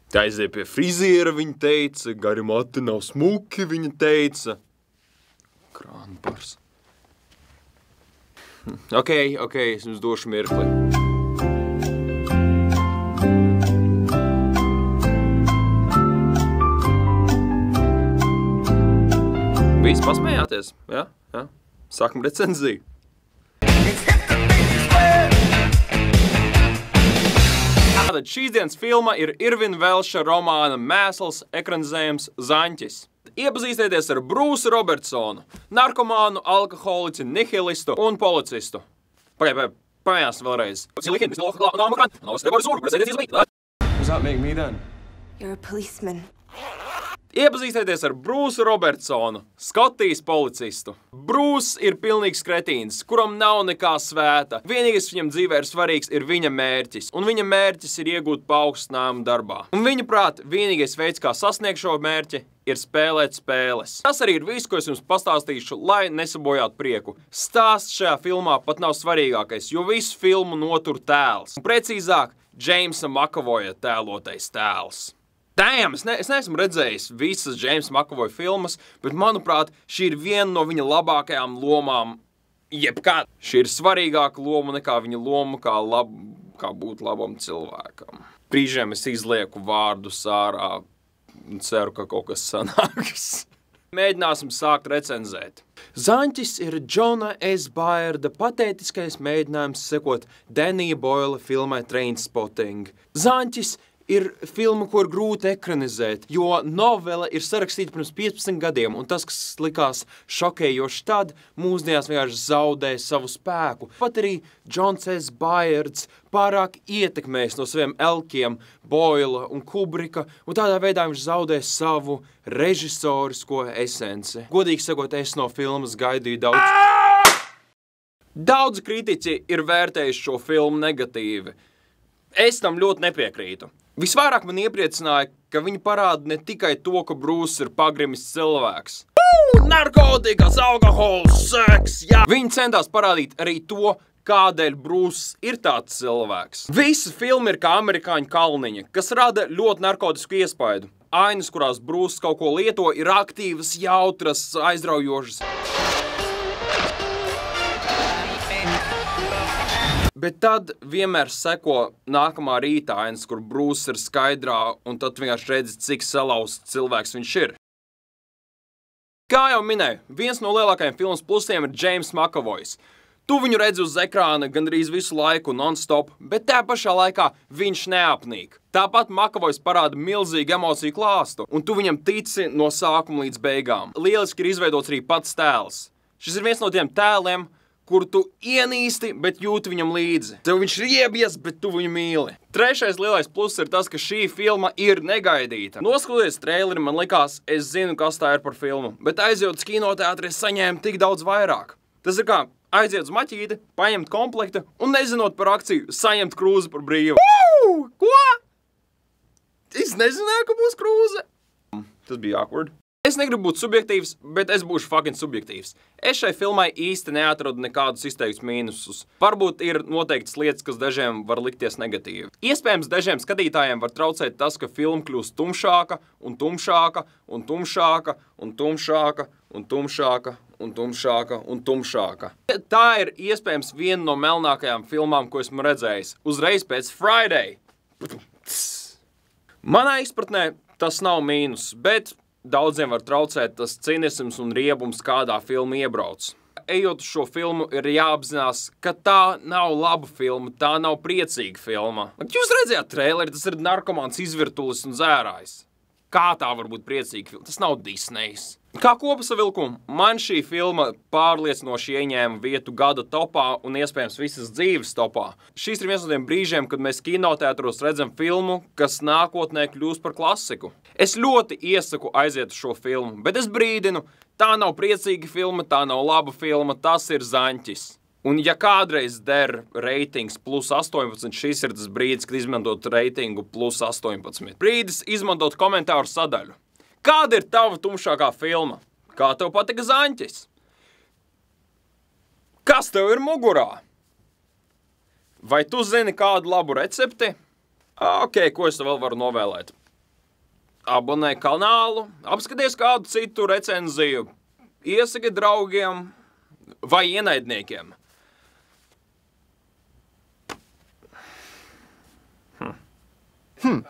Tā aiziet pie friziera, viņa teica, gari mati nav smuki, viņa teica. Krānpars. Ok, es jums došu mirkli. Visi pasmējāties, jā? Sākam recenziju. Tātad šīs dienas filma ir Irvina Velša romāna Mēsls ekranizējums Zaņķis. Iepazīstieties ar Brūsu Robertsonu, narkomānu, alkoholici, nihilistu un policistu. Pagājās vēlreiz. Does that make me then? You're a policeman. Iepazīstieties ar Brūsu Robertsonu, Skotijas policistu. Brūss ir pilnīgs kretīns, kuram nav nekā svēta. Vienīgais viņam dzīvē ir svarīgs ir viņa mērķis, un viņa mērķis ir iegūt paaugstinājumu darbā. Un viņa prāt, vienīgais veids, kā sasniegt šo mērķi, ir spēlēt spēles. Tas arī ir viss, ko es jums pastāstīšu, lai nesabojātu prieku. Stāsts šajā filmā pat nav svarīgākais, jo visu filmu notur tēls. Un precīzāk, Jamesa Makavoja tēlotais tēls. Damn, es neesmu redzējis visas Jamesa Makavoja filmas, bet, manuprāt, šī ir viena no viņa labākajām lomām jebkad. Šī ir svarīgāka loma nekā viņa loma kā būt labam cilvēkam. Brīžiem es izlieku vārdus ārā un ceru, ka kaut kas sanāks. Mēģināsim sākt recenzēt. Zaņķis ir Džona S. Bairda patētiskais mēģinājums sekot Danija Boila filmai Trainspotting. Zaņķis ir filma, ko ir grūti ekranizēt, jo novela ir sarakstīta pirms 15 gadiem, un tas, kas likās šokējoši tad, mūsdienās vienkārši zaudē savu spēku. Pat arī Džons S. Bairds pārāk ietekmēs no saviem elkiem Boila un Kubrika, un tādā veidā viņš zaudē savu režisorisko esenci. Godīgi sakot, es no filmas gaidīju daudz. Daudzi kritiķi ir vērtējuši šo filmu negatīvi. Es tam ļoti nepiekrītu. Visvairāk man iepriecināja, ka viņi parāda ne tikai to, ka Brūss ir pagrimis cilvēks. Narkotikas, alkohols, seks, jā! Viņi centās parādīt arī to, kādēļ Brūss ir tāds cilvēks. Visa filma ir kā amerikāņu kalniņa, kas rada ļoti narkotisku iespaidu. Ainas, kurās Brūss kaut ko lieto, ir aktīvas, jautras, aizraujošas. Bet tad vienmēr seko nākamā rīta ainas, kur Brūss ir skaidrā, un tad vienkārši redzi, cik salauzts cilvēks viņš ir. Kā jau minēju, viens no lielākajiem filmas plusiem ir James Makavojs. Tu viņu redzi uz ekrāna gandrīz visu laiku non-stop, bet tajā pašā laikā viņš neapnīk. Tāpat Makavojs parāda milzīgu emociju klāstu, un tu viņam tici no sākuma līdz beigām. Lieliski ir izveidots arī pats tēls. Šis ir viens no tiem tēliem, kuru tu ienīsti, bet jūti viņam līdzi. Tev viņš ir iebies, bet tu viņu mīli. Trešais lielais pluss ir tas, ka šī filma ir negaidīta. Noskatoties traileri, man likās, es zinu, kas tā ir par filmu, bet aizjot uz kinoteātri, es saņēmu tik daudz vairāk. Tas ir kā aiziet uz maķīti, paņemt komplektu un nezinot par akciju, saņemt krūzi par brīvu. Ko? Es nezināju, ka būs krūze. Tas bija awkward. Es negribu būt subjektīvs, bet es būšu fucking subjektīvs. Es šai filmai īsti neatradu nekādus izteiktus mīnusus. Varbūt ir noteiktas lietas, kas dažiem var likties negatīvi. Iespējams, dažiem skatītājiem var traucēt tas, ka filma kļūst tumšāka un tumšāka un tumšāka un tumšāka un tumšāka un tumšāka un tumšāka. Tā ir iespējams viena no melnākajām filmām, ko esmu redzējis. Uzreiz pēc Friday. Manā izpratnē tas nav mīnus, bet daudziem var traucēt tas cinisms un riebums, kādā filma iebrauc. Ejot uz šo filmu, ir jāapzinās, ka tā nav laba filma, tā nav priecīga filma. Jūs redzējāt traileri, tas ir narkomāns izvirtulis un zērājs. Kā tā var būt priecīga filma? Tas nav Disney's. Kā kopasavilkumu, man šī filma pārliecinoši ieņēma vietu gada topā un iespējams visas dzīves topā. Šīs ir viens no tiem brīžiem, kad mēs kinoteātros redzam filmu, kas nākotnē kļūs par klasiku. Es ļoti iesaku aiziet uz šo filmu, bet es brīdinu, tā nav priecīga filma, tā nav laba filma, tas ir Zaņķis. Un ja kādreiz der reitings plus 18, šis ir tas brīdis, kad izmantot reitingu plus 18. Brīdis izmantot komentāru sadaļu. Kāda ir tava tumšākā filma? Kā tev patika Zaņķis? Kas tev ir mugurā? Vai tu zini kādu labu recepti? Ok, ko es tev vēl varu novēlēt? abonē kanālu, apskaties kādu citu recenziju, iesaki draugiem vai ienaidniekiem. Hmm.